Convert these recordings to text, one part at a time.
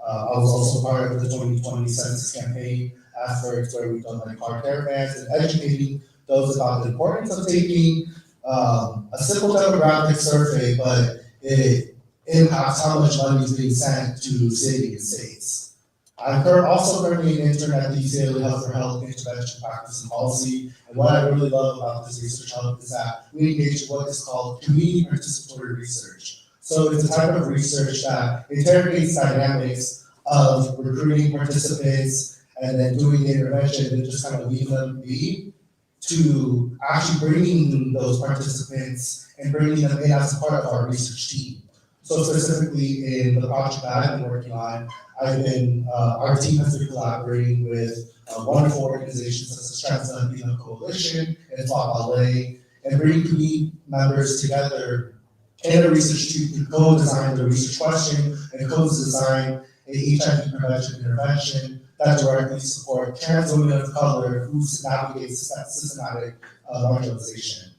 I was also part of the 2020 census campaign efforts where we've done like car caravans and educating those about the importance of taking a simple demographic survey, but it impacts how much money is being sent to cities and states. I'm also currently an intern at the UCLA Health for Health Intervention Practice and Policy, and what I really love about this research hub is that we engage in what is called community participatory research. So it's a type of research that interrogates dynamics of recruiting participants and then doing the intervention and just kind of leave them be, to actually bringing those participants and bringing them in as a part of our research team. So specifically in the project that I've been working on, our team has been collaborating with wonderful organizations such as Trans Latino Coalition and FLOP and bringing community members together in a research team to co-design the research question and co-design a HIV prevention intervention that directly support trans women of color who navigate systematic marginalization.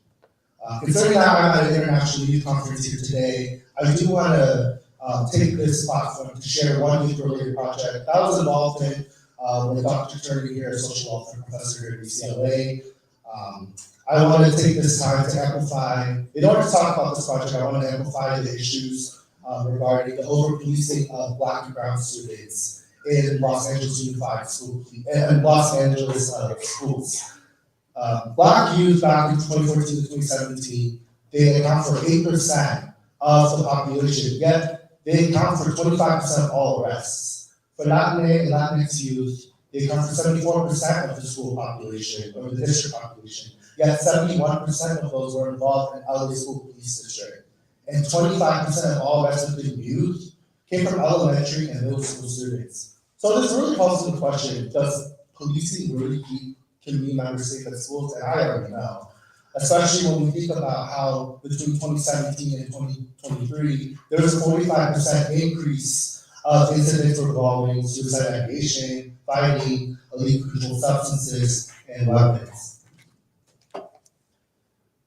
Considering that I'm at an international youth conference here today, I do want to take this platform to share one youth-related project that I was involved in with Dr. Turner here, a social welfare professor here at UCLA. I want to take this time to amplify, in order to talk about this project, I want to amplify the issues regarding the over-policing of Black and brown students in Los Angeles Unified School and Los Angeles schools. Black youth back in 2014 to 2017, they account for 8% of the population, yet they account for 25% of all arrests. For Latinx youth, they account for 74% of the school population or the district population, yet 71% of those were involved in LA School Police District. And 25% of all arrests within youth came from elementary and middle school students. So this really calls into question, does policing really keep community members safe at schools? And I already know. Especially when we think about how between 2017 and 2023, there was a 45% increase of incidents involving suicide ideation, fighting, illegal controlled substances, and weapons.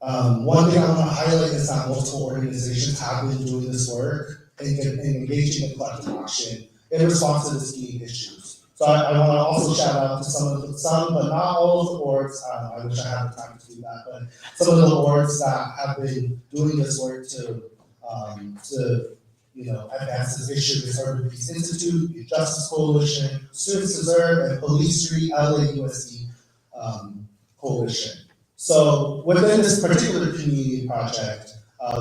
One thing I want to highlight is that multiple organizations have been doing this work and engaging in collective action in response to these key issues. So I want to also shout out to some, but not all of the boards. I wish I had the time to do that, but some of the boards that have been doing this work to advance this issue: the Urban Peace Institute, the Justice Coalition, Students Deserve, and Police Street LAUSD Coalition. So within this particular community project,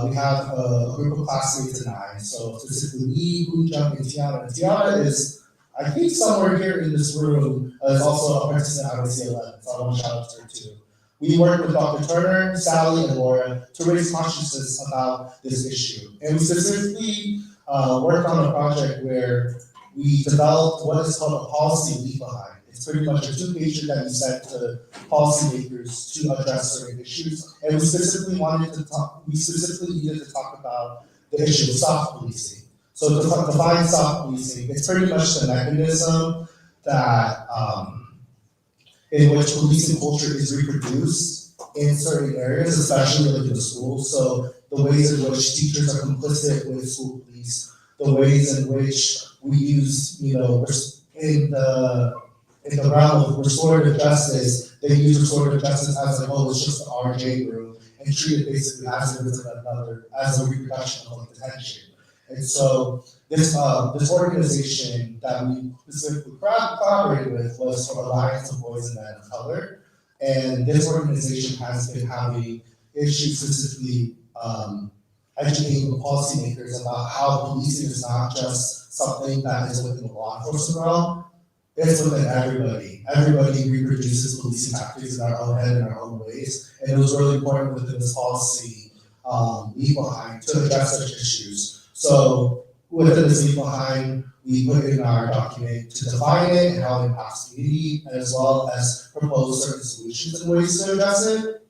we have a group of classmates and I. So specifically me, Boojung, and Tiana. And Tiana is, I think, somewhere here in this room, is also a participant at OC11. So I want to shout out to her too. We worked with Dr. Turner, Sally, and Laura to raise consciousness about this issue. And we specifically worked on a project where we developed what is called a policy leave behind. It's pretty much a two-pager that we sent to policymakers to address certain issues. And we specifically needed to talk about the issue of soft policing. So to define soft policing, it's pretty much the mechanism that in which policing culture is reproduced in certain areas, especially like in the schools. So the ways in which teachers are complicit with school police, the ways in which we use, in the realm of restorative justice, they use restorative justice as like, oh, it's just the RJ room, and treat it basically as if it's as a reproduction of like detention. And so this organization that we specifically collaborated with was from Alliance of Boys and Men of Color, and this organization has been having issues specifically educating policymakers about how policing is not just something that is within the law enforcement realm. It's within everybody. Everybody reproduces policing tactics in our own head in our own ways. And it was really important within this policy leave behind to address such issues. So within this leave behind, we put in our document to define it and how it impacts community, as well as propose certain solutions and ways to address it.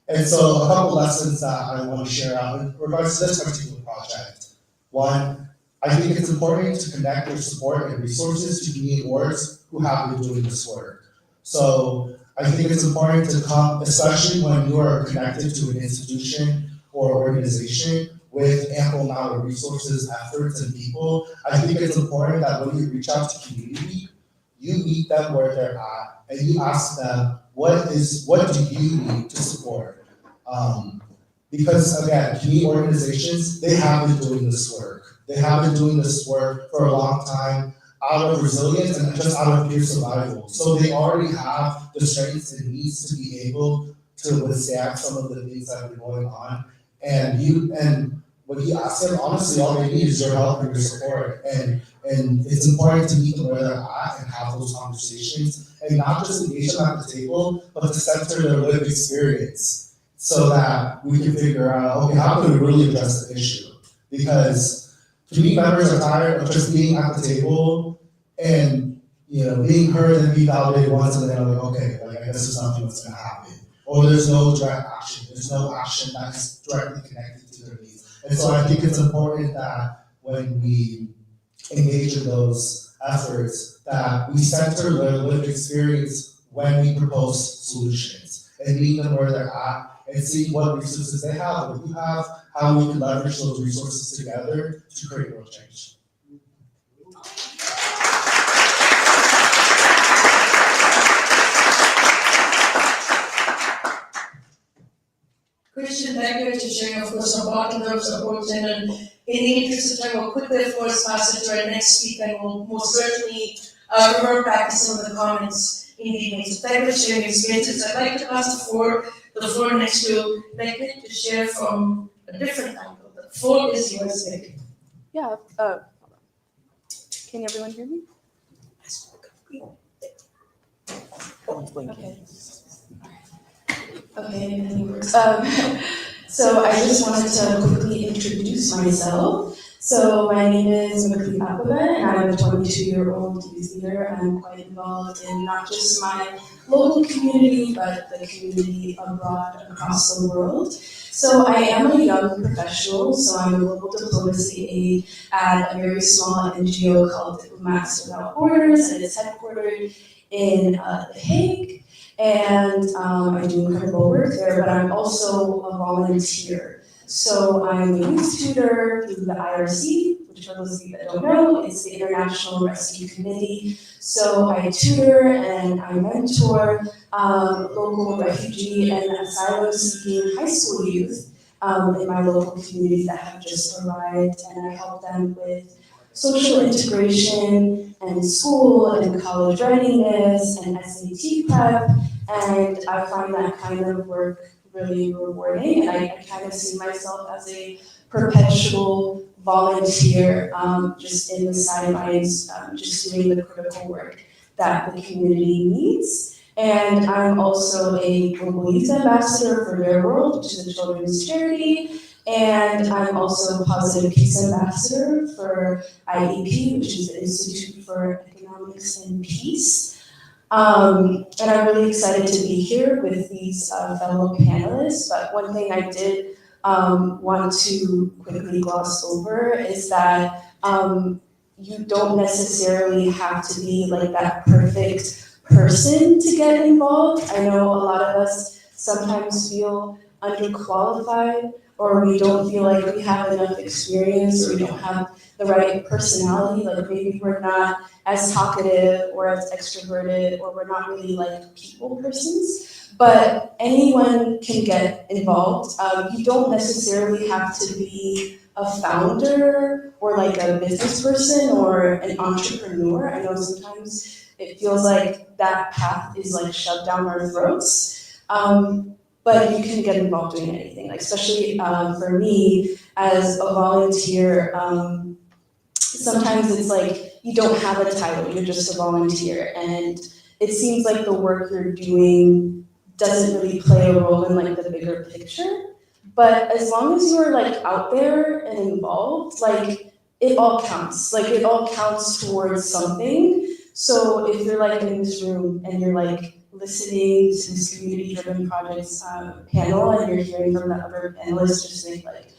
And so a couple lessons that I want to share out in regards to this particular project. One, I think it's important to connect your support and resources to community boards who have been doing this work. So I think it's important to come, especially when you are connected to an institution or organization with ample amount of resources, efforts, and people, I think it's important that when you reach out to community, you meet them where they're at and you ask them, what do you need to support? Because again, community organizations, they have been doing this work. They have been doing this work for a long time out of resilience and just out of pure survival. So they already have the strengths and needs to be able to withstand some of the things that have been going on. And when you ask them, honestly, all they need is your help and your support. And it's important to meet them where they're at and have those conversations and not just engage them at the table, but to center their lived experience so that we can figure out, okay, how can we really address the issue? Because community members are tired of just being at the table and being heard and be validated once, and then they're like, okay, like I guess there's nothing that's gonna happen. Or there's no direct action. There's no action that is directly connected to their needs. And so I think it's important that when we engage in those efforts, that we center their lived experience when we propose solutions and meet them where they're at and see what resources they have, what you have, how we can leverage those resources together to create real change. Christian, thank you for sharing, of course, about those supports. And in the interest of time, we'll quickly, of course, pass it to our next speaker, and we'll most certainly revert back to some of the comments in the evening. So thank you for sharing your experiences. I'd like to pass the floor next to Becky to share from a different angle. The floor is yours, Becky. Yeah. Can everyone hear me? Okay. Okay, everything works. So I just wanted to quickly introduce myself. So my name is Makli Akaba, and I'm a 22-year-old youth leader. I'm quite involved in not just my local community, but the community abroad across the world. So I am a young professional, so I'm a global diplomacy aide at a very small NGO called Diplomats Without Borders, and it's headquartered in The Hague. And I do incredible work there, but I'm also a volunteer. So I'm a youth tutor through the IRC, which for those of you that don't know, is the International Rescue Committee. So I tutor and I mentor local refugee and asylum-seeking high school youth in my local community that have just arrived, and I help them with social integration and school and college readiness and SAT prep, and I find that kind of work really rewarding, and I kind of see myself as a perpetual volunteer just in the sidelines, just doing the critical work that the community needs. And I'm also a global youth ambassador for Their World, which is a children's charity. And I'm also a Positive Peace Ambassador for IEP, which is the Institute for Economics and Peace. And I'm really excited to be here with these fellow panelists, but one thing I did want to quickly gloss over is that you don't necessarily have to be like that perfect person to get involved. I know a lot of us sometimes feel underqualified, or we don't feel like we have enough experience, or we don't have the right personality, like maybe we're not as talkative or as extroverted, or we're not really like people persons, but anyone can get involved. You don't necessarily have to be a founder or like a business person or an entrepreneur. I know sometimes it feels like that path is like shoved down our throats. But you can get involved doing anything, like especially for me as a volunteer, sometimes it's like you don't have a title, you're just a volunteer, and it seems like the work you're doing doesn't really play a role in like the bigger picture. But as long as you're like out there and involved, like it all counts. Like it all counts towards something. So if you're like in this room and you're like listening to this community-driven projects panel, and you're hearing from the other panelists, just think like,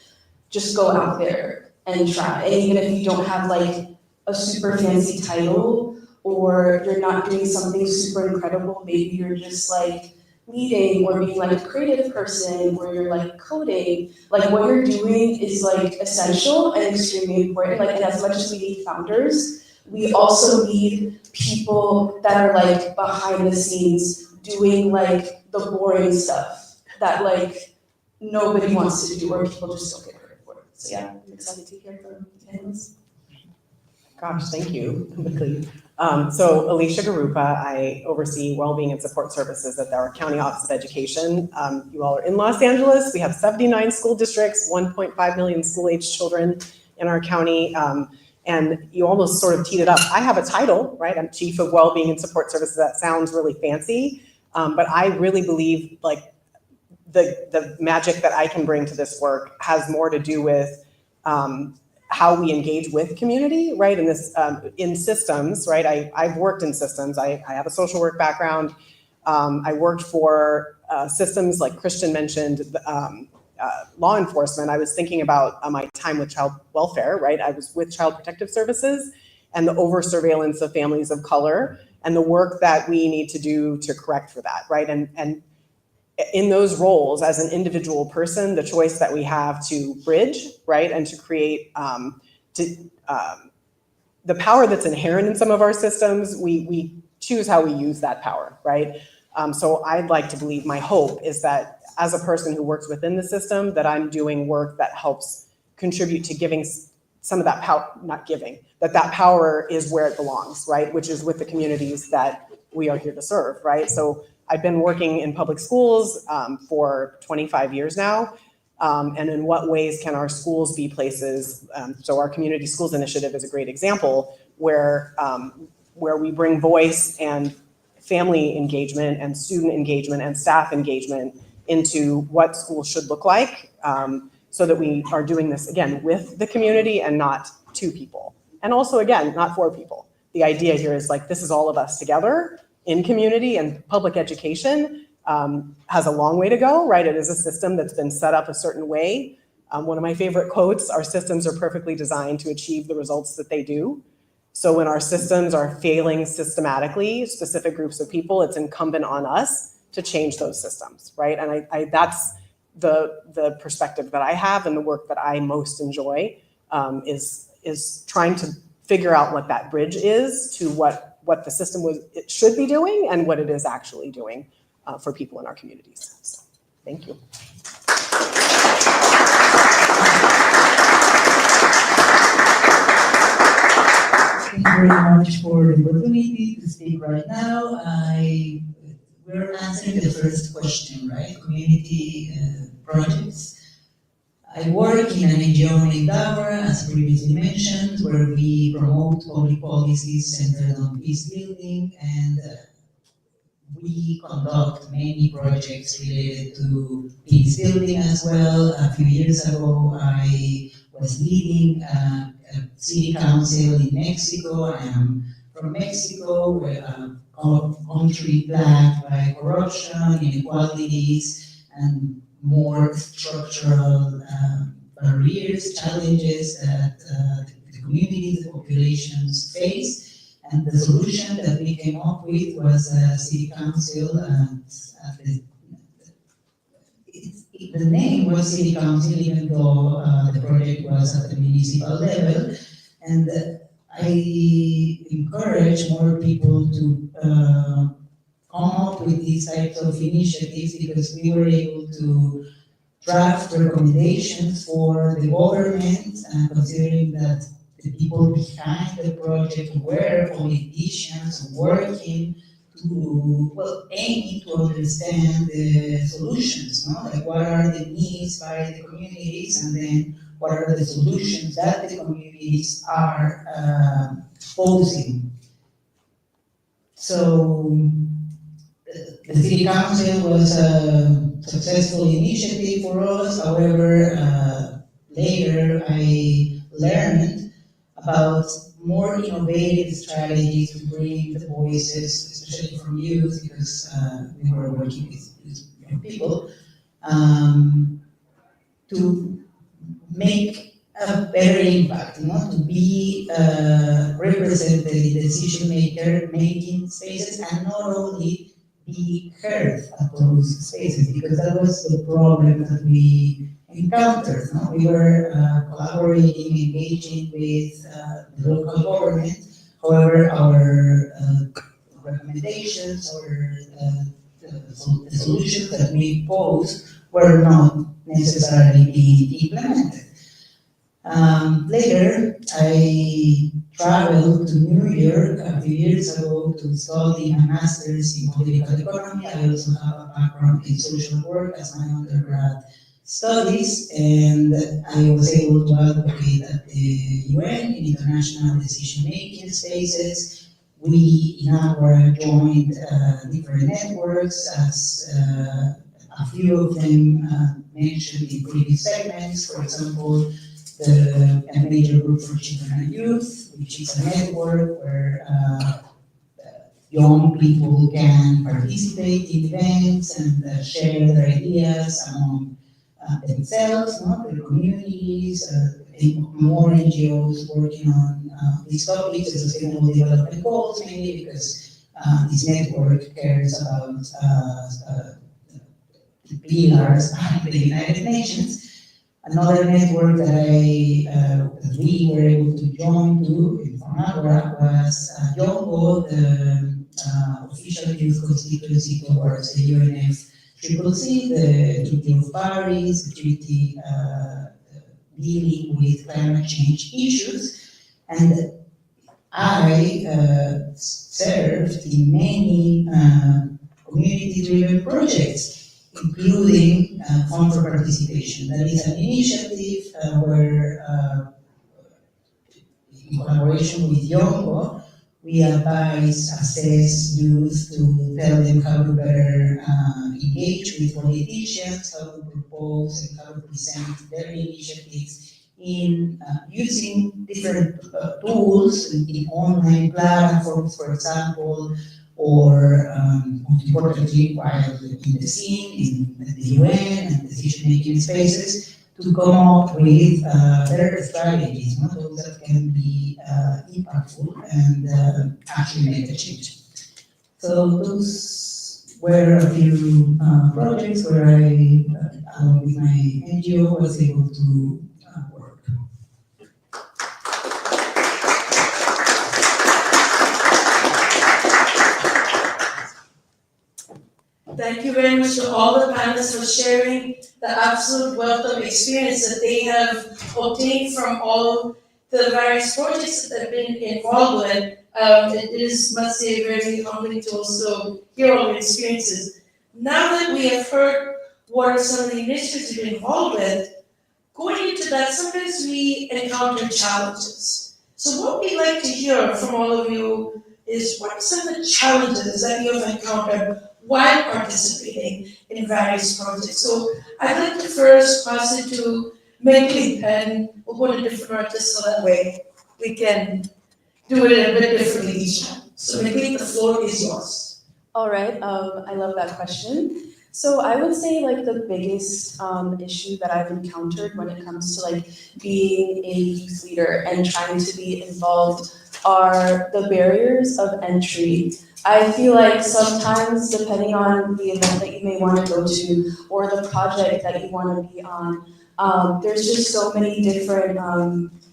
just go out there and try. And even if you don't have like a super fancy title, or you're not doing something super incredible, maybe you're just like leading or being like a creative person where you're like coding, like what you're doing is like essential and extremely important. Like, and as much as we need founders, we also need people that are like behind the scenes doing like the boring stuff that like nobody wants to do or people just don't get credit for. So yeah, I'm excited to hear from panelists. Gosh, thank you, Macleod. So Alicia Garupa, I oversee well-being and support services at our County Office of Education. You all are in Los Angeles. We have 79 school districts, 1.5 million school-aged children in our county. And you almost sort of teed it up. I have a title, right? I'm Chief of Wellbeing and Support Services. That sounds really fancy, but I really believe like the magic that I can bring to this work has more to do with how we engage with community, right? In this, in systems, right? I've worked in systems. I have a social work background. I worked for systems like Christian mentioned, law enforcement. I was thinking about my time with child welfare, right? I was with Child Protective Services and the over surveillance of families of color and the work that we need to do to correct for that, right? And in those roles as an individual person, the choice that we have to bridge, right? And to create the power that's inherent in some of our systems, we choose how we use that power, right? So I'd like to believe, my hope is that as a person who works within the system, that I'm doing work that helps contribute to giving some of that power, not giving, that power is where it belongs, right? Which is with the communities that we are here to serve, right? So I've been working in public schools for 25 years now. And in what ways can our schools be places? So our Community Schools Initiative is a great example where we bring voice and family engagement and student engagement and staff engagement into what schools should look like, so that we are doing this, again, with the community and not to people. And also, again, not for people. The idea here is like, this is all of us together in community, and public education has a long way to go, right? It is a system that's been set up a certain way. One of my favorite quotes, our systems are perfectly designed to achieve the results that they do. So when our systems are failing systematically, specific groups of people, it's incumbent on us to change those systems, right? And I that's the perspective that I have, and the work that I most enjoy is trying to figure out what that bridge is to what the system it should be doing and what it is actually doing for people in our communities. So, thank you. Thank you very much for the opportunity to speak right now. We're answering the first question, right? Community projects. I work in an NGO named Endeavor, as previously mentioned, where we promote public policies centered on peace building, and we conduct many projects related to peace building as well. A few years ago, I was leading a city council in Mexico. I am from Mexico, a country plagued by corruption, inequalities, and more structural barriers, challenges that the communities, the populations face. And the solution that we came up with was a city council. The name was city council, even though the project was at the municipal level. And I encourage more people to come up with these types of initiatives, because we were able to draft recommendations for the government, and considering that the people behind the project were politicians working to, well, aiming to understand the solutions, no? Like, what are the needs by the communities, and then what are the solutions that the communities are posing. So the city council was a successful initiative for us. However, later I learned about more innovative strategies to bring the voices, especially from youth, because we were working with young people, to make a better impact, to be represented in decision making spaces, and not only be heard at those spaces, because that was the problem that we encountered. No? We were collaborating, engaging with the local government. However, our recommendations or the solutions that we posed were not necessarily being implemented. Later, I traveled to New York a few years ago to study a master's in political economy. I also have a background in social work as my undergrad studies, and I was able to advocate at the UN in international decision-making spaces. We in our joined different networks, as a few of them mentioned in previous segments. For example, a major group for children and youth, which is a network where young people can participate in events and share their ideas among themselves, their communities, more NGOs working on these topics, the sustainable development goals, mainly because this network cares about the pillars behind the United Nations. Another network that we were able to join to in Fonagua was YONGO, the official youth constituency towards the UNFCCC, the Treaty of Paris, the treaty dealing with climate change issues. And I served in many community-driven projects, including Fund for Participation. That is an initiative where, in collaboration with YONGO, we advise, assess youth to tell them how to better engage with politicians, how to propose and how to present their initiatives in using different tools in online platforms, for example, or most importantly, while in the scene, in the UN and decision-making spaces, to come up with better strategies, those that can be impactful and actually make a change. So those were a few projects where I, along with my NGO, was able to work. Thank you very much to all the panelists for sharing the absolute wealth of experience that they have obtained from all the various projects that they've been involved with. It is, must say, very humbling to also hear all the experiences. Now that we have heard what are some of the initiatives you've been involved with, going into that, sometimes we encounter challenges. So what we'd like to hear from all of you is what are some of the challenges that you have encountered while participating in various projects. So I'd like to first pass it to Megli, and we'll go to different artists so that way we can do it a bit differently each time. So Megli, the floor is yours. All right, I love that question. So I would say like the biggest issue that I've encountered when it comes to like being a youth leader and trying to be involved are the barriers of entry. I feel like sometimes, depending on the event that you may want to go to or the project that you want to be on, there's just so many different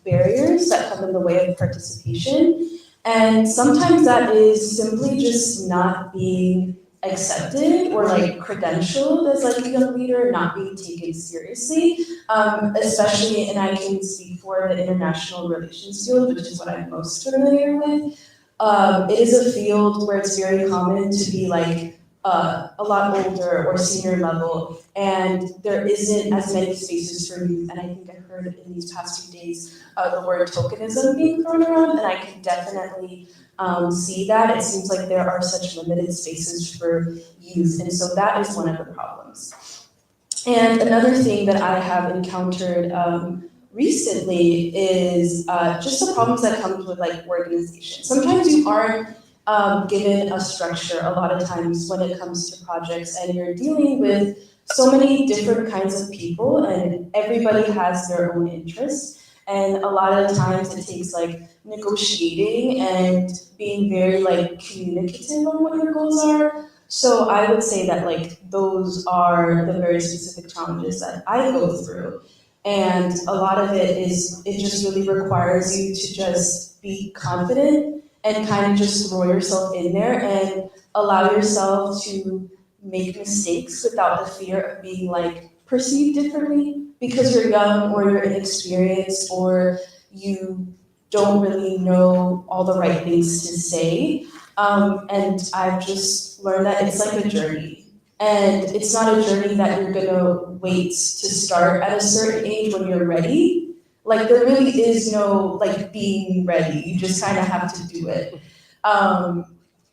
barriers that come in the way of participation. And sometimes that is simply just not being accepted or like credentialed as like a young leader, not being taken seriously, especially, and I can speak for the international relations field, which is what I'm most familiar with. It is a field where it's very common to be like a lot older or senior level, and there isn't as many spaces for youth. And I think I heard in these past few days the word tokenism being thrown around, and I can definitely see that. It seems like there are such limited spaces for youth, and so that is one of the problems. And another thing that I have encountered recently is just the problems that come with like organization. Sometimes you aren't given a structure a lot of times when it comes to projects, and you're dealing with so many different kinds of people, and everybody has their own interests. And a lot of times it takes like negotiating and being very like communicative on what your goals are. So I would say that like those are the very specific challenges that I go through. And a lot of it just really requires you to just be confident and kind of just throw yourself in there and allow yourself to make mistakes without the fear of being like perceived differently because you're young or you're inexperienced or you don't really know all the right things to say. And I've just learned that it's like a journey. And it's not a journey that you're gonna wait to start at a certain age when you're ready. Like there really is no like being ready. You just kind of have to do it.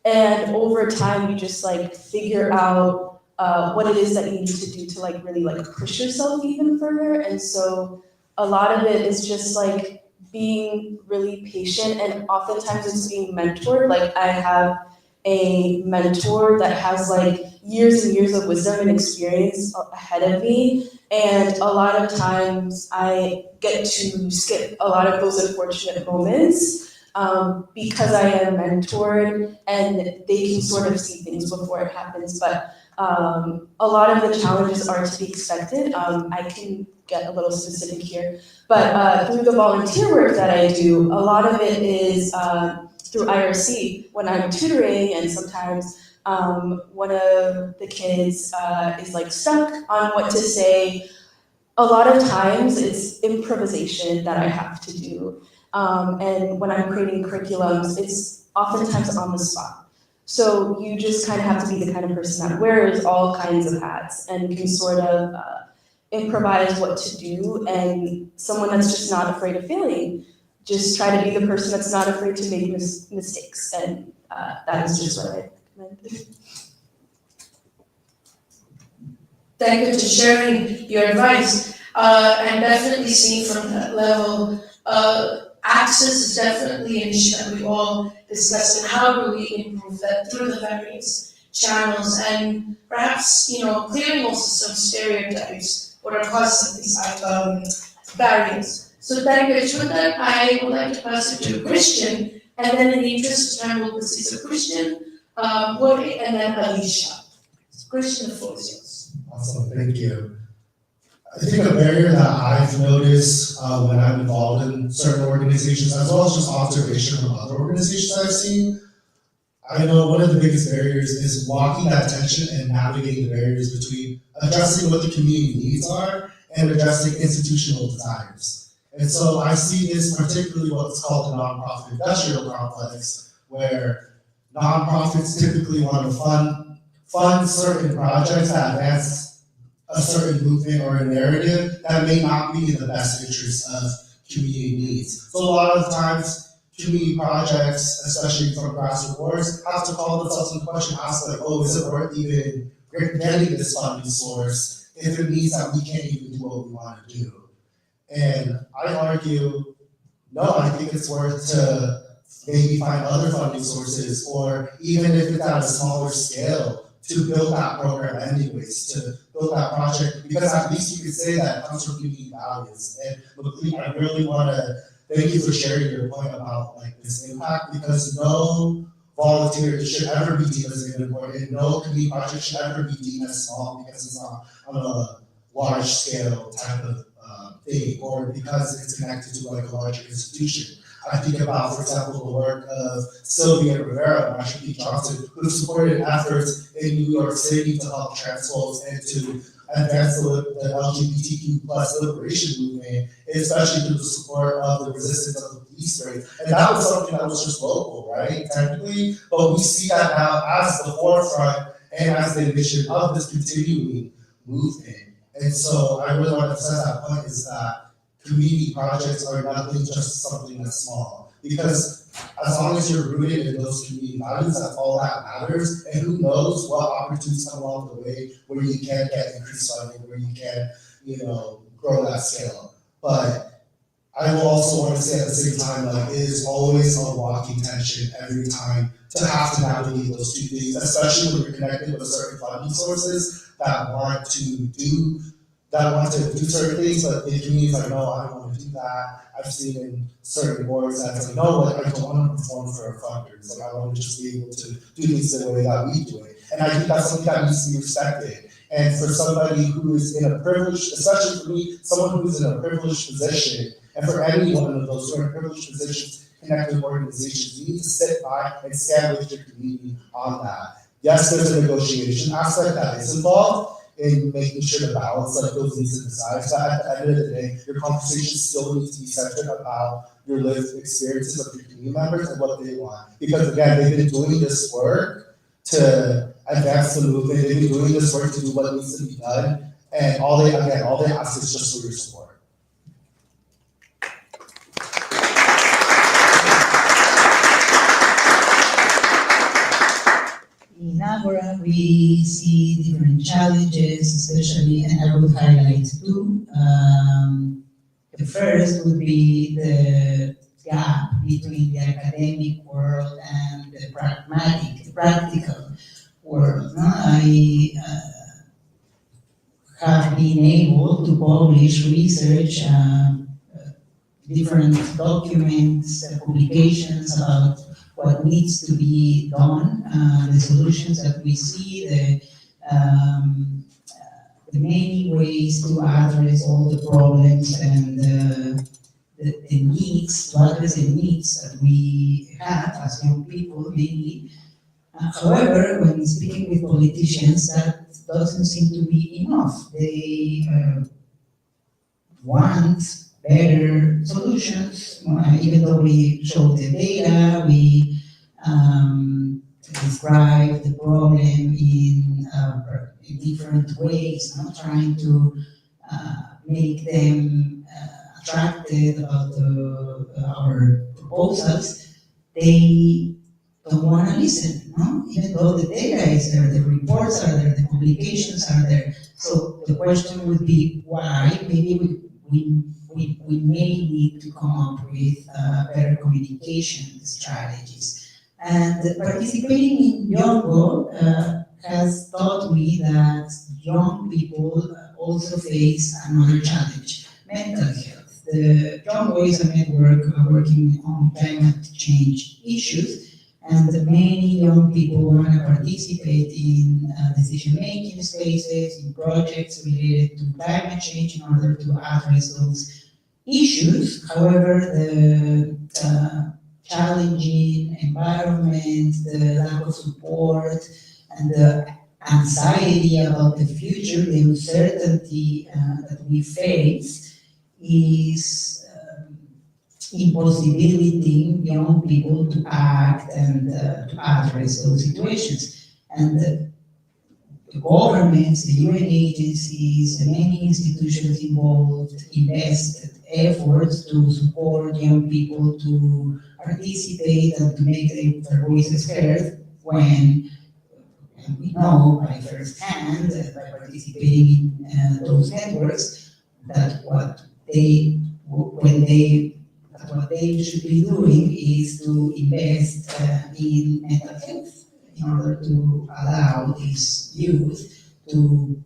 And over time, you just like figure out what it is that you need to do to like really like push yourself even further. And so a lot of it is just like being really patient, and oftentimes it's being mentored. Like I have a mentor that has like years and years of wisdom and experience ahead of me, and a lot of times I get to skip a lot of those unfortunate moments because I am mentored and they can sort of see things before it happens. But a lot of the challenges are to be expected. I can get a little specific here, but through the volunteer work that I do, a lot of it is through IRC when I'm tutoring, and sometimes one of the kids is like stuck on what to say. A lot of times it's improvisation that I have to do. And when I'm creating curriculums, it's oftentimes on the spot. So you just kind of have to be the kind of person that wears all kinds of hats and can sort of improvise what to do, and someone that's just not afraid of failing. Just try to be the person that's not afraid to make mistakes, and that is just what I recommend. Thank you for sharing your advice. And definitely seeing from that level, access is definitely an issue that we all discuss, and how do we improve that through the various channels, and perhaps, clearing also some stereotypes what are causing these barriers. So thank you. With that, I would like to pass it to Christian, and then in the interest of time, we'll proceed to Christian, Jorge, and then Alicia. Christian, the floor is yours. Awesome, thank you. I think a barrier that I've noticed when I'm involved in certain organizations, as well as just observation from other organizations I've seen, I know one of the biggest barriers is walking that tension and navigating the barriers between addressing what the community needs are and addressing institutional desires. And so I see this particularly what's called the nonprofit industrial complex, where nonprofits typically want to fund certain projects that advance a certain movement or a narrative that may not be in the best interest of community needs. So a lot of times, community projects, especially from grassroots, have to call themselves into question, ask like, oh, is it worth even getting this funding source if it means that we can't even do what we want to do? And I argue, no, I think it's worth to maybe find other funding sources, or even if it's at a smaller scale, to build that program anyways, to build that project, because at least you can say that it comes from community values. And McLean, I really want to thank you for sharing your point about like this impact, because no volunteer should ever be deemed as important. No community project should ever be deemed as small because it's not on a large scale type of thing, or because it's connected to like a larger institution. I think about, for example, the work of Sylvia Rivera and Marsha P. Johnson, who supported efforts in New York City to help trans folks and to advance the LGBTQ plus liberation movement, especially through the support of the resistance of the police raid. And that was something that was just local, right, technically, but we see that now as the forefront and as the mission of this continuing movement. And so I really want to emphasize that point, is that community projects are nothing just something that's small. Because as long as you're rooted in those community values, that's all that matters. And who knows what opportunities come along the way where you can get increased funding, where you can, grow that scale. But I will also want to say at the same time, like, it is always a walking tension every time to have to navigate those two things, especially when you're connected with certain funding sources that want to do certain things, but the community's like, no, I don't want to do that. I've seen in certain boards that's like, no, like, I don't want to perform for our funders. Like, I want to just be able to do things the way that we do it. And I think that's something that needs to be respected. And for somebody who is in a privileged, especially for me, someone who's in a privileged position, and for any one of those who are in privileged positions connected with organizations, you need to sit by and stand with your community on that. Yes, there's a negotiation aspect that is involved in making sure the balance like those needs to decide. So at the end of the day, your conversation still needs to be centered about your lived experiences of your community members and what they want. Because again, they've been doing this work to advance the movement, they've been doing this work to do what needs to be done, and all they ask is just for your support. In Agora, we see different challenges, especially, and I would highlight two. The first would be the gap between the academic world and the practical world. No? I have been able to publish research, different documents, publications about what needs to be done, the solutions that we see, the many ways to address all the problems and the needs, to address the needs that we have as young people mainly. However, when speaking with politicians, that doesn't seem to be enough. They want better solutions, even though we show the data, we describe the problem in different ways, not trying to make them attracted about our proposals. They don't want to listen, no? Even though the data is there, the reports are there, the publications are there. So the question would be why? Maybe we may need to come up with better communication strategies. And participating in Yongo has taught me that young people also face another challenge, mental health. The Yongo is a network working on climate change issues, and many young people want to participate in decision-making spaces, in projects related to climate change in order to address those issues. However, the challenging environment, the lack of support, and the anxiety about the future, the uncertainty that we face is impossibilitating young people to act and to address those situations. And the governments, the UN agencies, the many institutions involved invested efforts to support young people to participate and to make their voices heard when, and we know by first hand, by participating in those networks, that what they should be doing is to invest in mental health in order to allow these youth to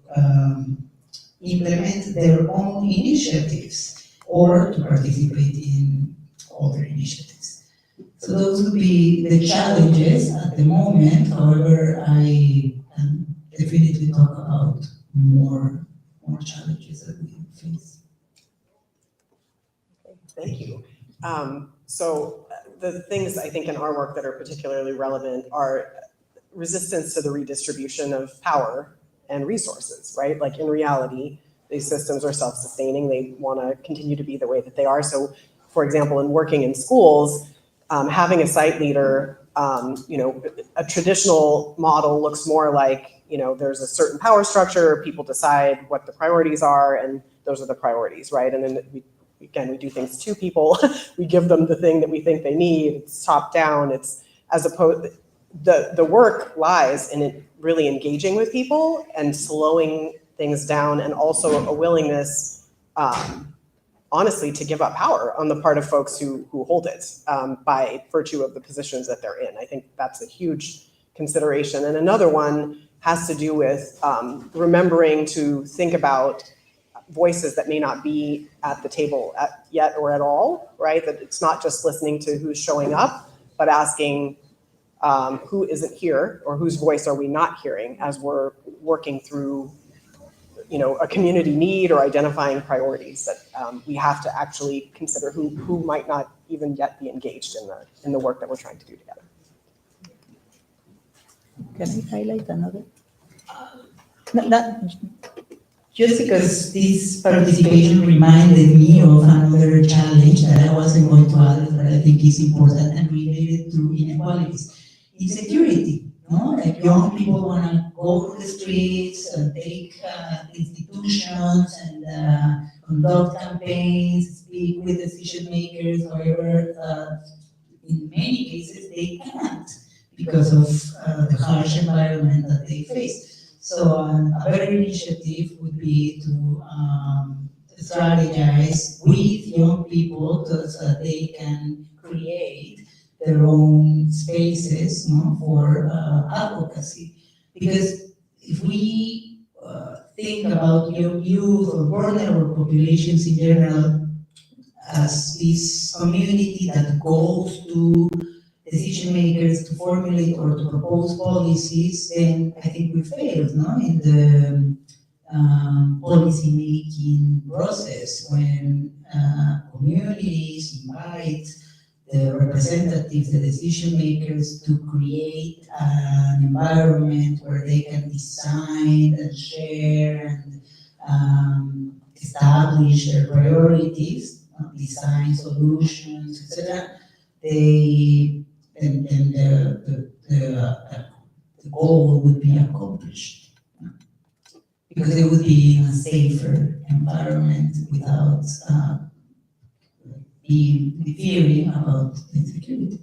implement their own initiatives or to participate in other initiatives. So those would be the challenges at the moment. However, I can definitely talk about more challenges that we face. Thank you. So the things I think in our work that are particularly relevant are resistance to the redistribution of power and resources, right? Like in reality, these systems are self-sustaining. They want to continue to be the way that they are. So, for example, in working in schools, having a site leader, a traditional model looks more like, there's a certain power structure, people decide what the priorities are, and those are the priorities, right? And then we do things to people. We give them the thing that we think they need. It's top down. It's as opposed, the work lies in it really engaging with people and slowing things down, and also a willingness, honestly, to give up power on the part of folks who hold it by virtue of the positions that they're in. I think that's a huge consideration. And another one has to do with remembering to think about voices that may not be at the table yet or at all, right? That it's not just listening to who's showing up, but asking, who isn't here or whose voice are we not hearing as we're working through, a community need or identifying priorities that we have to actually consider who might not even yet be engaged in the work that we're trying to do together. Can I highlight another? Just because this participation reminded me of another challenge that I wasn't going to add, but I think is important and related to inequalities. Insecurity, like young people want to go to the streets and take institutions and conduct campaigns, speak with decision makers. However, in many cases they can't because of the harsh environment that they face. So a better initiative would be to strategize with young people so that they can create their own spaces for advocacy. Because if we think about youth or vulnerable populations in general as this community that goes to decision makers to formulate or to propose policies, then I think we failed in the policy making process when communities invite the representatives, the decision makers to create an environment where they can design and share and establish their priorities, design solutions, etc. Then the goal would be accomplished because they would be in a safer environment without being fearing about insecurity.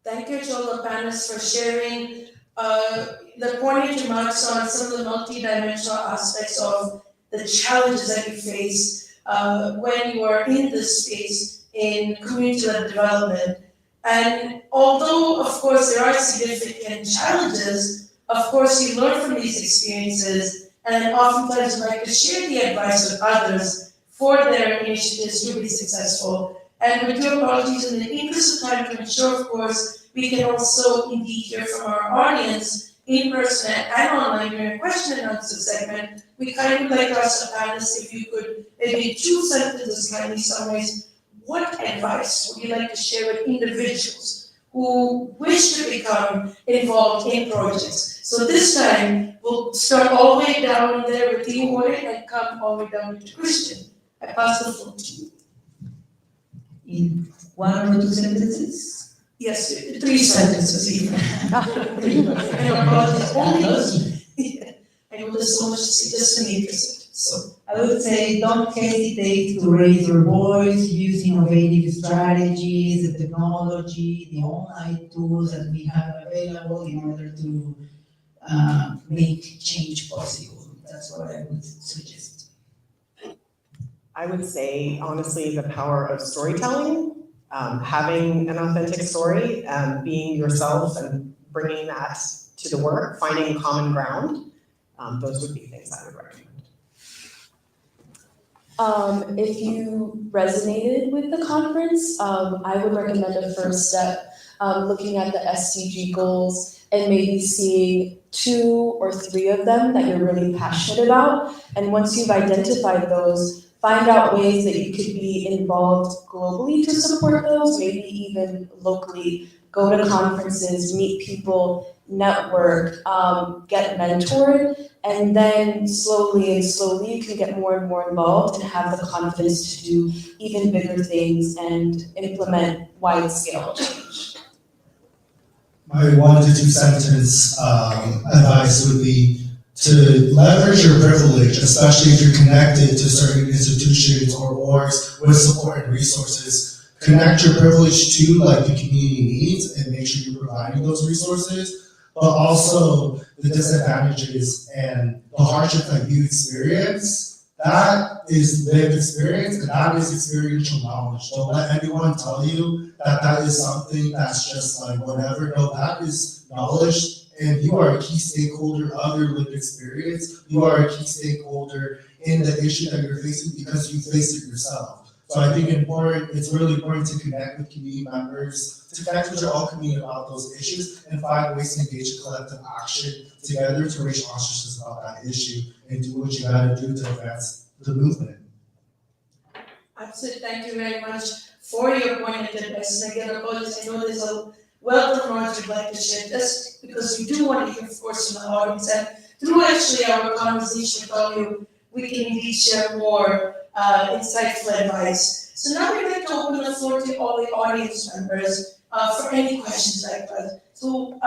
Thank you to all the panelists for sharing the poignant remarks on some of the multidimensional aspects of the challenges that you face when you are in this space in community-led development. And although, of course, there are significant challenges, of course, you learn from these experiences, and oftentimes you like to share the advice with others for their initiatives to be successful. And with your apologies, in the interest of time, to ensure, of course, we can also indeed hear from our audience in person and online during a question and answer segment, we kind of like to ask the panelists if you could, maybe in 2 sentences, kindly summarize what advice would you like to share with individuals who wish to become involved in projects? So this time, we'll start all the way down there with you, Jorge, and come all the way down to Christian. I pass the floor to you. In 1 or 2 sentences? Yes, 3 sentences even. I know, apologies, only I know there's so much to say, just in the interest of it, so. I would say don't hesitate to raise your voice, use innovative strategies, the technology, the online tools that we have available in order to make change possible. That's what I would suggest. I would say, honestly, the power of storytelling, having an authentic story, being yourself and bringing that to the work, finding common ground. Those would be things I would recommend. If you resonated with the conference, I would recommend a first step, looking at the SDG goals and maybe seeing 2 or 3 of them that you're really passionate about. And once you've identified those, find out ways that you could be involved globally to support those, maybe even locally. Go to conferences, meet people, network, get mentored, and then slowly you can get more and more involved and have the confidence to do even bigger things and implement wide-scale change. My 1 to 2 sentence advice would be to leverage your privilege, especially if you're connected to certain institutions or orgs with support and resources. Connect your privilege to like the community needs and make sure you're providing those resources, but also the disadvantages and the hardships that you experience. That is lived experience and that is experiential knowledge. Don't let anyone tell you that that is something that's just like whatever. No, that is knowledge, and you are a key stakeholder of your lived experience. You are a key stakeholder in the issue that you're facing because you faced it yourself. So I think it's really important to connect with community members, to connect with your own community about those issues and find ways to engage in collective action together to raise consciousness about that issue and do what you gotta do to advance the movement. Absolutely, thank you very much for your pointed advice. Again, apologies, I know there's a wealth of knowledge you'd like to share, that's because we do want to hear voice from the audience, and through actually our conversation with all you, we can indeed share more insightful advice. So now we'd like to open the floor to all the audience members for any questions like that. So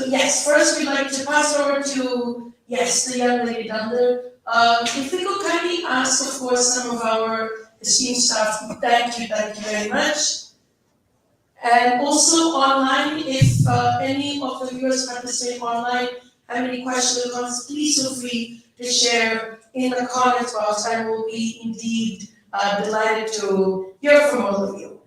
yes, first we'd like to pass over to, yes, the young lady down there. If we could kindly ask, of course, some of our esteemed staff, thank you very much. And also online, if any of the viewers participate online have any questions or comments, please feel free to share in the comments box. I will be indeed delighted to hear from all of you.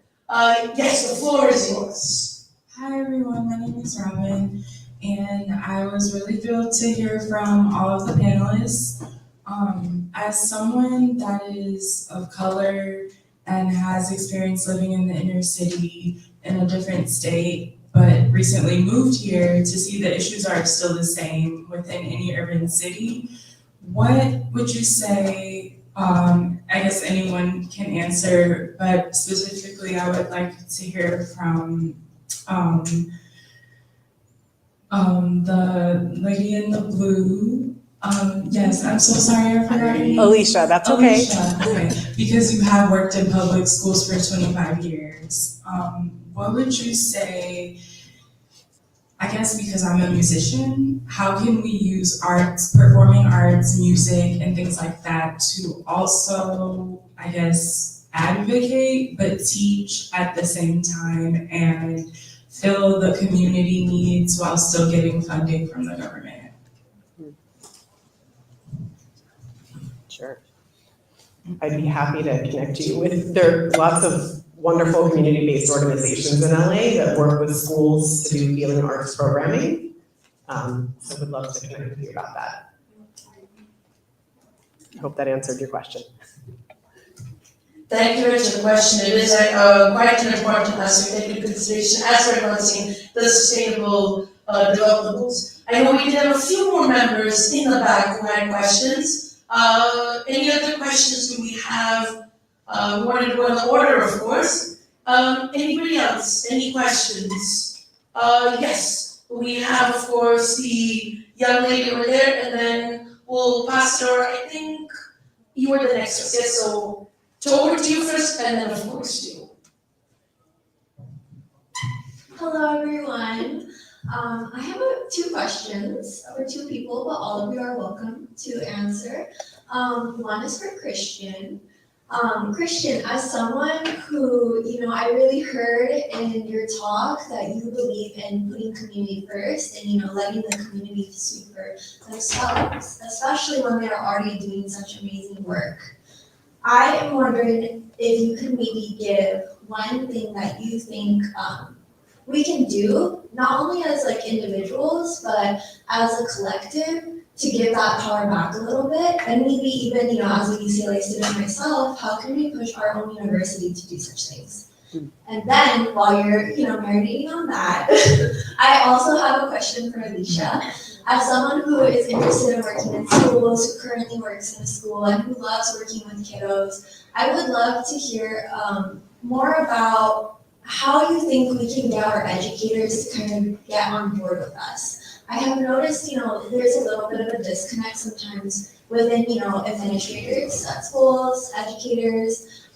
Yes, the floor is yours. Hi everyone, my name is Robin, and I was really thrilled to hear from all of the panelists. As someone that is of color and has experience living in the inner city in a different state, but recently moved here to see the issues are still the same within any urban city, what would you say, I guess anyone can answer, but specifically I would like to hear from the lady in the blue. Yes, I'm so sorry I forgot your name. Alicia, that's okay. Alicia, okay. Because you have worked in public schools for 25 years. What would you say, I guess because I'm a musician, how can we use arts, performing arts, music, and things like that to also, I guess, advocate, but teach at the same time and fill the community needs while still getting funding from the government? Sure. I'd be happy to connect you with, there are lots of wonderful community-based organizations in LA that work with schools to do healing arts programming. So we'd love to connect with you about that. I hope that answered your question. Thank you for the question. It is quite an important aspect into consideration as we're advancing the sustainable development goals. I know we did have a few more members in the back who had questions. Any other questions do we have? We wanted to go in the order, of course. Anybody else? Any questions? Yes, we have, of course, the young lady over there, and then we'll pass it over. I think you were the next one. Yes, so over to you first, and then, of course, you. Hello, everyone. I have two questions for two people, but all of you are welcome to answer. One is for Christian. Christian, as someone who, I really heard in your talk that you believe in putting community first and, letting the community speak for themselves, especially when they're already doing such amazing work. I am wondering if you could maybe give one thing that you think we can do, not only as individuals, but as a collective, to give that power back a little bit, and maybe even, as a UCLA student myself, how can we push our own university to do such things? And then, while you're, marinating on that, I also have a question for Alicia. As someone who is interested in working in schools, who currently works in a school, and who loves working with kiddos, I would love to hear more about how you think we can get our educators to kind of get on board with us. I have noticed, there's a little bit of a disconnect sometimes within, administrators at schools, educators,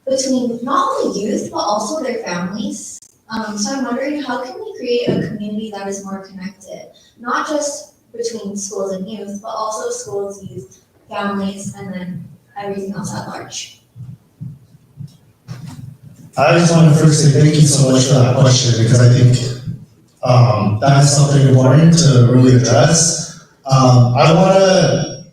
between not only youth, but also their families. So I'm wondering, how can we create a community that is more connected? Not just between schools and youth, but also schools, youth, families, and then everything else at large. I just want to first say thank you so much for that question, because I think that is something important to really address. I want to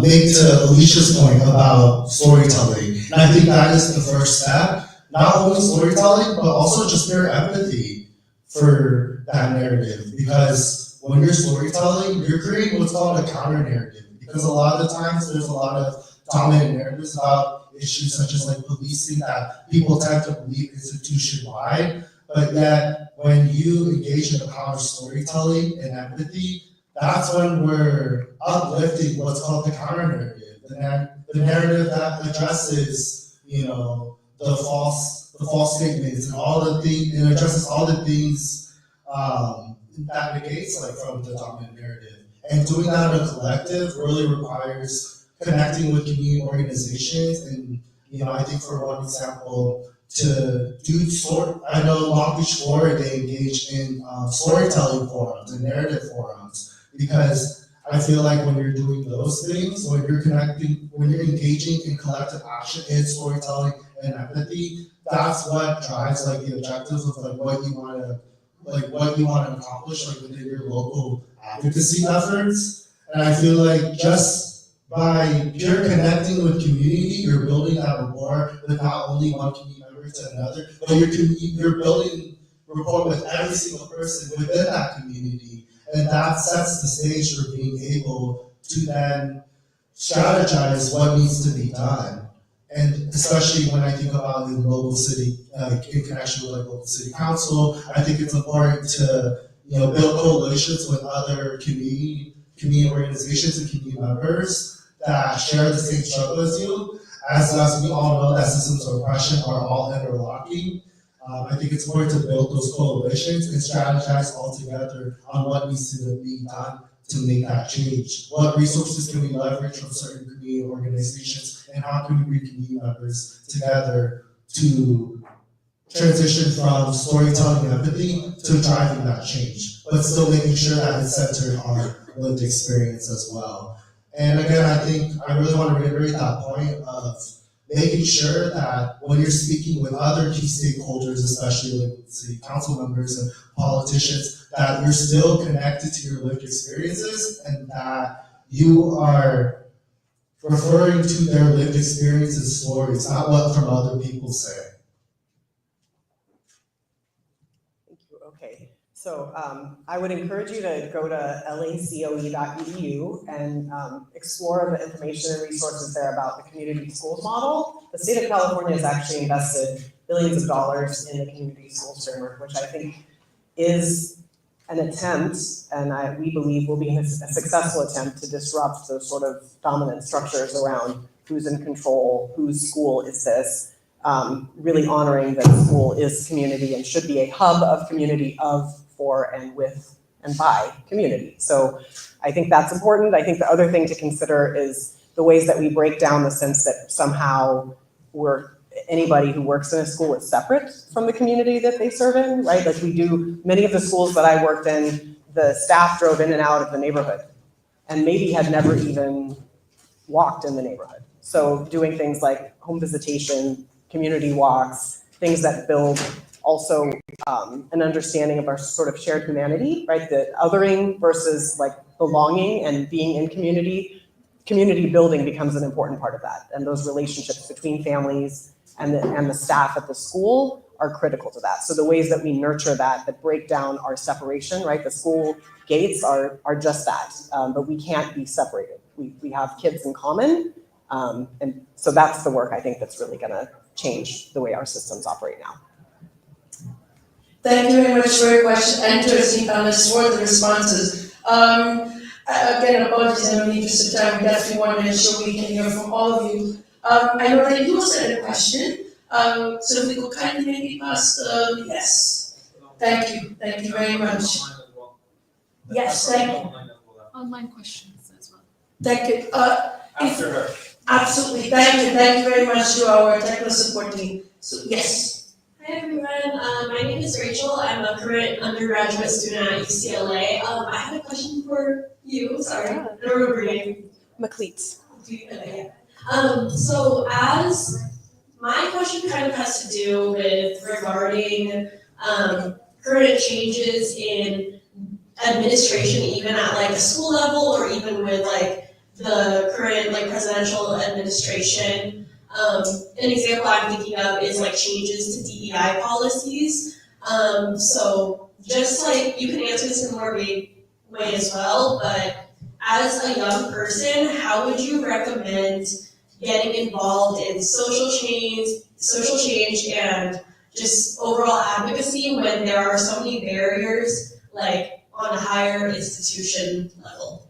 make to Alicia's point about storytelling, and I think that is the first step. Not only storytelling, but also just their empathy for that narrative. Because when you're storytelling, you're creating what's called a counter narrative. Because a lot of the times there's a lot of dominant narratives about issues such as like policing that people tend to believe institution-wide, but yet when you engage in the power of storytelling and empathy, that's when we're uplifting what's called the counter-narrative, the narrative that addresses, the false statements and all the things, and addresses all the things that negates like from the dominant narrative. And doing that in a collective really requires connecting with community organizations. And I think for one example, I know Long Beach, Florida, they engage in storytelling forums and narrative forums, because I feel like when you're doing those things, when you're engaging in collective action in storytelling and empathy, that's what drives like the objectives of like what you want to accomplish like within your local advocacy efforts. And I feel like just by pure connecting with community, you're building that rapport with not only one community member to another, but you're building rapport with every single person within that community. And that sets the stage for being able to then strategize what needs to be done. And especially when I think about in local city, in connection with like local city council, I think it's important to build coalitions with other community organizations and community members that share the same struggle as you. As we all know that systems of oppression are all interlocking. I think it's important to build those coalitions and strategize all together on what needs to be done to make that change. What resources can we leverage from certain community organizations, and how can we bring community members together to transition from storytelling and empathy to driving that change, but still making sure that it's centered on lived experience as well. And again, I think I really want to reiterate that point of making sure that when you're speaking with other key stakeholders, especially like city council members and politicians, that you're still connected to your lived experiences and that you are referring to their lived experience and stories, not what from other people say. Thank you. Okay. So I would encourage you to go to lacoe.edu and explore the information and resources there about the community schools model. The state of California has actually invested billions of dollars in the community schools framework, which I think is an attempt, and we believe will be a successful attempt to disrupt those sort of dominant structures around who's in control, whose school is this, really honoring that school is community and should be a hub of community, of, for, and with, and by community. So I think that's important. I think the other thing to consider is the ways that we break down the sense that somehow anybody who works in a school is separate from the community that they serve in, right? Like we do, many of the schools that I worked in, the staff drove in and out of the neighborhood and maybe had never even walked in the neighborhood. So doing things like home visitation, community walks, things that build also an understanding of our sort of shared humanity, right? The othering versus like belonging and being in community building becomes an important part of that. And those relationships between families and the staff at the school are critical to that. So the ways that we nurture that break down our separation, right? The school gates are just that, but we can't be separated. We have kids in common. And so that's the work I think that's really gonna change the way our systems operate now. Thank you very much for your question and to our esteemed panelists for the responses. Again, apologies, in the interest of time, we definitely want to ensure we can hear from all of you. I know that you also had a question, so if we could kindly maybe pass yes. Thank you very much. Yes, thank you. Online questions as well. Thank you. After her. Absolutely, thank you very much to our technical support team. So yes. Hi everyone, my name is Rachel. I'm a current undergraduate student at UCLA. I had a question for you, sorry, I don't remember your name. McLeet. So as my question kind of has to do with regarding current changes in administration, even at like a school level or even with like the current like presidential administration. An example I'm thinking of is like changes to DEI policies. So just like, you can answer this in a more vague way as well, but as a young person, how would you recommend getting involved in social change and just overall advocacy when there are so many barriers, like on a higher institution level?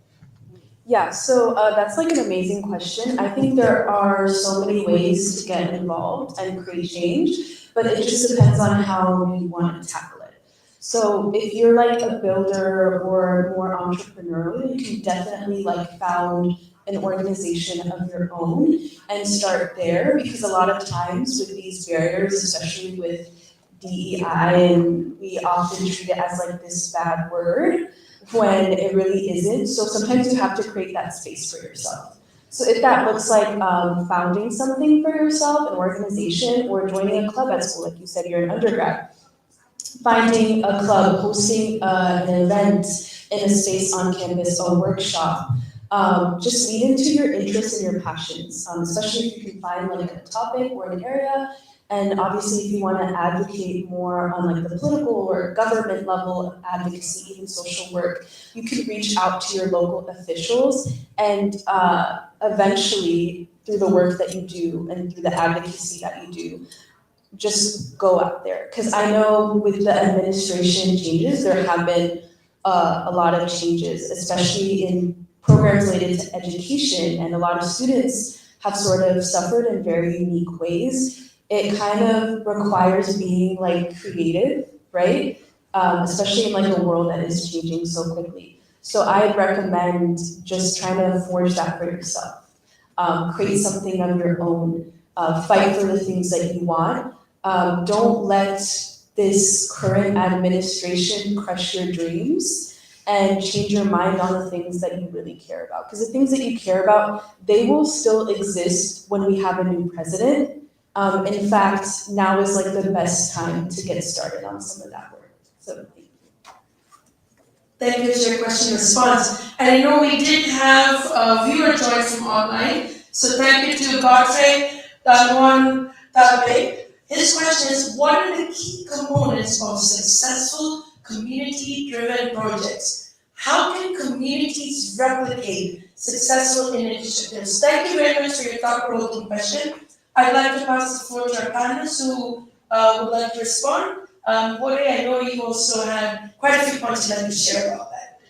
Yeah, so that's like an amazing question. I think there are so many ways to get involved and create change, but it just depends on how you want to tackle it. So if you're like a builder or more entrepreneurial, you can definitely like found an organization of your own and start there, because a lot of times with these barriers, especially with DEI, and we often treat it as like this bad word when it really isn't. So sometimes you have to create that space for yourself. So if that looks like founding something for yourself, an organization, or joining a club at school, like you said, you're an undergrad, finding a club, hosting an event in a space on campus, a workshop, just lean into your interests and your passions, especially if you can find like a topic or an area. And obviously, if you want to advocate more on like the political or government level of advocacy, even social work, you can reach out to your local officials, and eventually, through the work that you do and through the advocacy that you do, just go out there. Because I know with the administration changes, there have been a lot of changes, especially in programs related to education, and a lot of students have sort of suffered in very unique ways. It kind of requires being like creative, right? Especially in like a world that is changing so quickly. So I'd recommend just trying to forge that for yourself. Create something of your own. Fight for the things that you want. Don't let this current administration crush your dreams and change your mind on the things that you really care about. Because the things that you care about, they will still exist when we have a new president. In fact, now is like the best time to get started on some of that work. So thank you. Thank you for your question and response. And I know we did have a viewer join from online, so thank you to Godfrey, Dalwan, Dalbe. His question is, what are the key components of successful community-driven projects? How can communities replicate successful initiatives? Thank you very much for your thought-provoking question. I'd like to pass the floor to our panelists who would like to respond. Jorge, I know you also had quite a few points you'd like to share about that.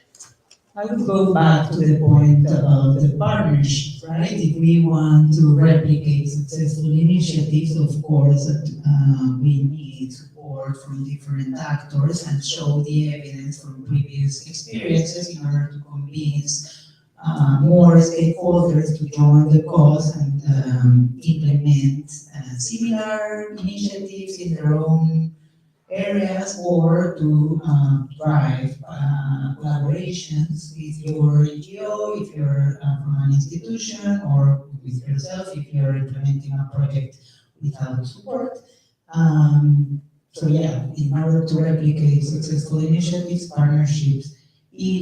I would go back to the point about the partnership, right? If we want to replicate successful initiatives, of course, we need support from different actors and show the evidence from previous experiences in order to convince more stakeholders to join the cause and implement similar initiatives in their own areas, or to drive collaborations with your NGO if you're from an institution, or with yourself if you're implementing a project without support. So yeah, in order to replicate successful initiatives, partnerships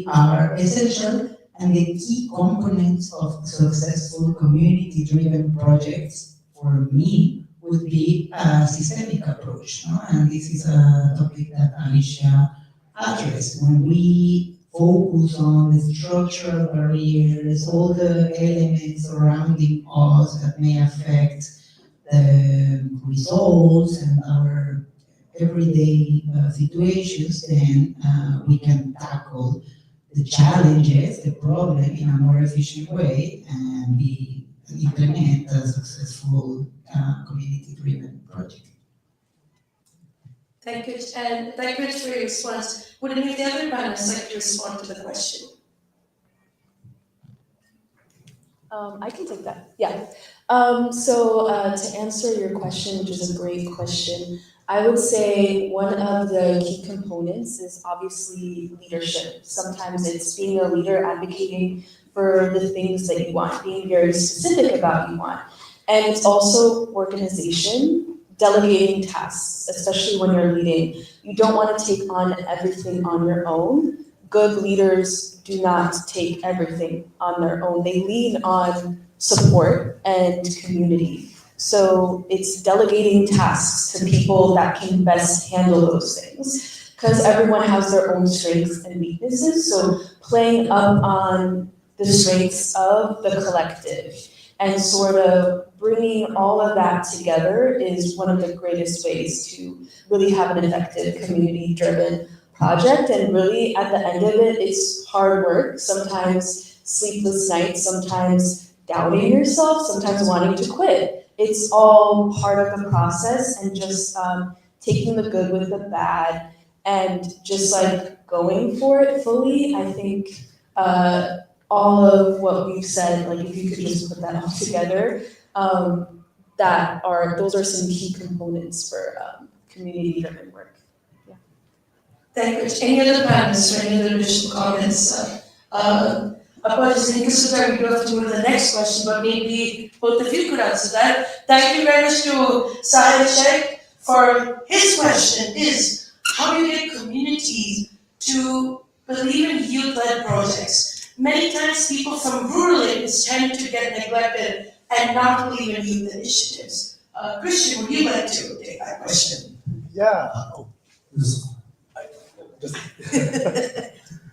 are essential. And the key components of successful community-driven projects, for me, would be a systemic approach. No? And this is a topic that Alicia addressed. When we focus on the structural barriers, all the elements surrounding us that may affect the results and our everyday situations, then we can tackle the challenges, the problem in a more efficient way, and we implement a successful community-driven project. Thank you, and thank you for your response. Would any of the other panelists like to respond to the question? I can take that, yeah. So to answer your question, which is a great question, I would say one of the key components is obviously leadership. Sometimes it's being a leader, advocating for the things that you want, being very specific about what you want. And it's also organization, delegating tasks, especially when you're leading. You don't want to take on everything on your own. Good leaders do not take everything on their own. They lean on support and community. So it's delegating tasks to people that can best handle those things, because everyone has their own strengths and weaknesses. So playing up on the strengths of the collective And sort of bringing all of that together is one of the greatest ways to really have an effective community-driven project. And really, at the end of it, it's hard work, sometimes sleepless nights, sometimes doubting yourself, sometimes wanting to quit. It's all part of the process, and just taking the good with the bad and just like going for it fully. I think all of what we've said, like if you could just put that all together, those are some key components for community-driven work. Thank you. Any other panelists or any other additional comments? Apologies, in interest of time, we do have to go to the next question, but maybe both of you could answer that. Thank you very much to Sahil Sheikh for his question is, how do you get communities to believe in youth-led projects? Many times people from rural areas tend to get neglected and not believe in youth initiatives. Christian, would you like to take that question? Yeah.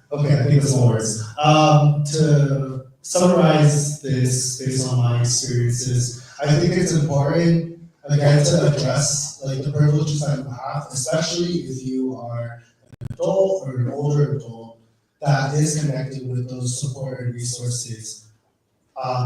Okay, I think this one works. To summarize this based on my experiences, I think it's important, again, to address like the privileges that you have, especially if you are an adult or an older adult that is connected with those support and resources.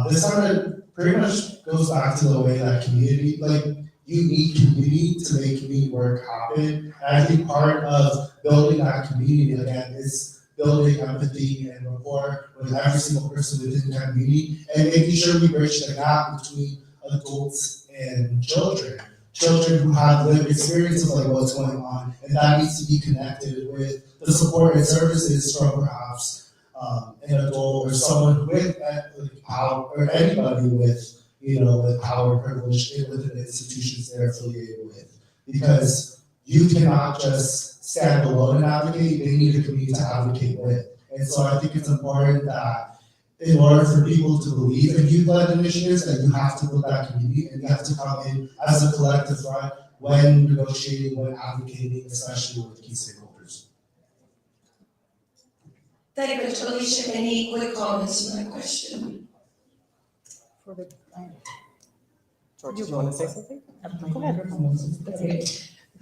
This kind of pretty much goes back to the way that community, like you need community to make community work happen. And I think part of building that community again is building empathy and rapport with every single person within that community and making sure we bridge the gap between adults and children. Children who have lived experiences like what's going on, and that needs to be connected with the support and services from perhaps an adult or someone with power, or anybody with with power and privilege within the institutions they're affiliated with. Because you cannot just stand alone and advocate, they need a community to advocate with. And so I think it's important that in order for people to believe in youth-led initiatives, that you have to build that community and you have to come in as a collective front when negotiating, when advocating, especially with key stakeholders. Thank you, Alicia. Any quick comments on that question? George, do you want to say something? Go ahead. Okay.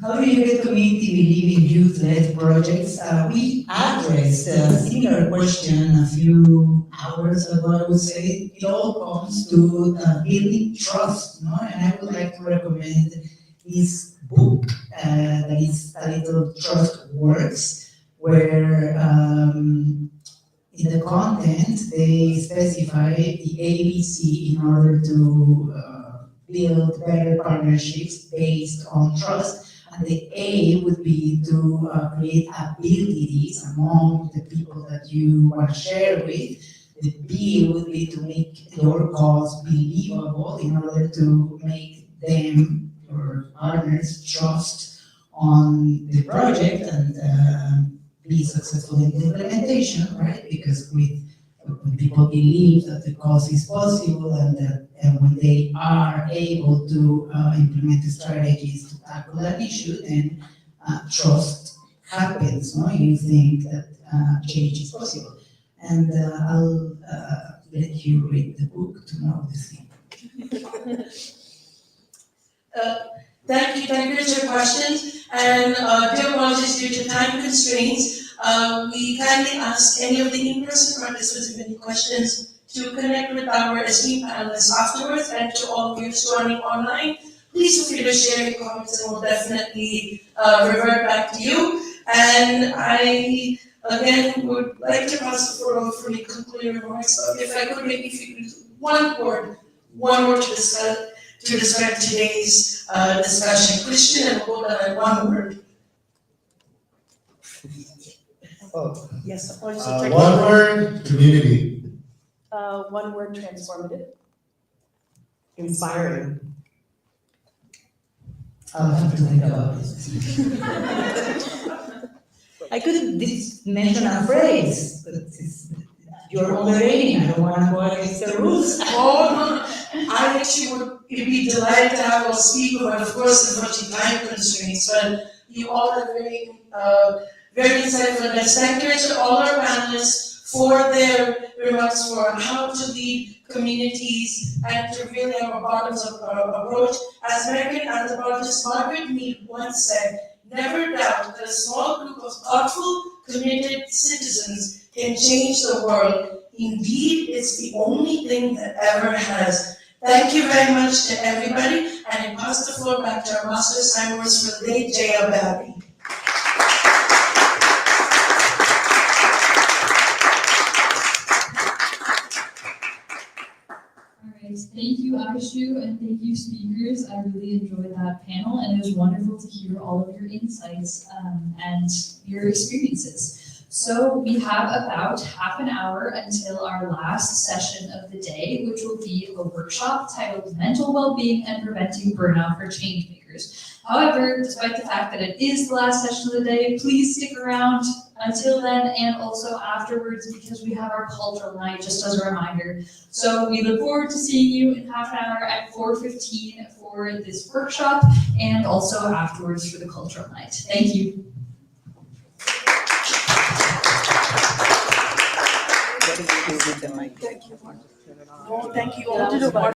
How do you get community believe in youth-led projects? We addressed a similar question a few hours ago, I would say. It all comes to building trust, no? And I would like to recommend this book that is titled Trust Works, where in the content they specify the ABC in order to build better partnerships based on trust. And the A would be to create abilities among the people that you want to share with. The B would be to make your cause believable in order to make them, your partners, trust on the project and be successful in the implementation, right? Because when people believe that the cause is possible and when they are able to implement the strategies to tackle that issue, then trust happens, no? You think that change is possible. And I'll let you read the book to know the thing. Thank you for your questions. And dear apologies due to time constraints. We kindly ask any of the in-person participants with any questions to connect with our esteemed panelists afterwards, and to all viewers joining online, please feel free to share your comments and we'll definitely revert back to you. And I, again, would like to pass the floor over for any concluding remarks. So if I could, maybe if you could use one word to describe today's discussion. Christian, and we'll go down one word. Oh. Yes, one word, community. One word, transformative. Inspiring. I'll have to think about this. I could have mentioned a phrase, but you're moderating. I don't want to go against the rules. Oh, no. I actually would be delighted to have a speaker, but of course, there's much time constraints. But you all are very insightful. And thank you to all our panelists for their remarks for how to lead communities and to really have a bottoms-up approach. As American anthropologist Margaret Mead once said, never doubt that a small group of thoughtful, committed citizens can change the world. Indeed, it's the only thing that ever has. Thank you very much to everybody, and I pass the floor back to our Master Simons for late J.L. Barry. Alright, thank you, Aishu, and thank you, speakers. I really enjoyed that panel, and it was wonderful to hear all of your insights and your experiences. So we have about half an hour until our last session of the day, which will be a workshop titled Mental Wellbeing and Preventing Burnout for Changemakers. However, despite the fact that it is the last session of the day, please stick around until then and also afterwards because we have our cultural night, just as a reminder. So we look forward to seeing you in half an hour at 4:15 for this workshop and also afterwards for the cultural night. Thank you. What did you do with the mic? Thank you all to the